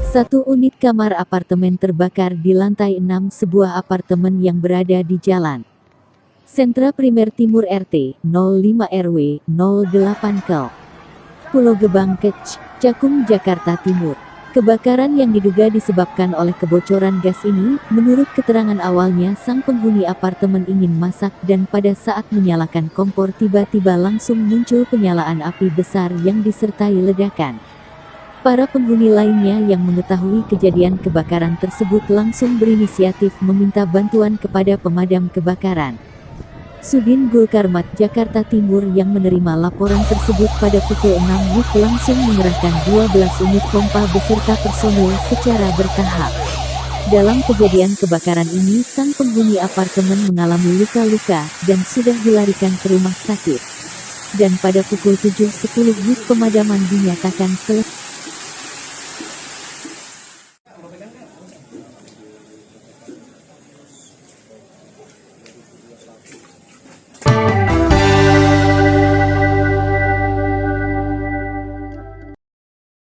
Satu unit kamar apartemen terbakar di lantai 6 sebuah apartemen yang berada di Jalan Sentra Primer Timur RT 05 RW 08 Kel, Pulau Gebang Kec, Cakung, Jakarta Timur. Kebakaran yang diduga disebabkan oleh kebocoran gas ini, menurut keterangan awalnya sang penghuni apartemen ingin masak dan pada saat menyalakan kompor tiba-tiba langsung muncul penyalaan api besar yang disertai ledakan. Para penghuni lainnya yang mengetahui kejadian kebakaran tersebut langsung berinisiatif meminta bantuan kepada pemadam kebakaran. Sudin Gulkarmat, Jakarta Timur yang menerima laporan tersebut pada pukul 6 WIB langsung mengerahkan 12 unit pompa beserta personil secara bertahap. Dalam kejadian kebakaran ini sang penghuni apartemen mengalami luka-luka dan sudah dilarikan ke rumah sakit. Dan pada pukul 7.10 WIB pemadaman dinyatakan selesai.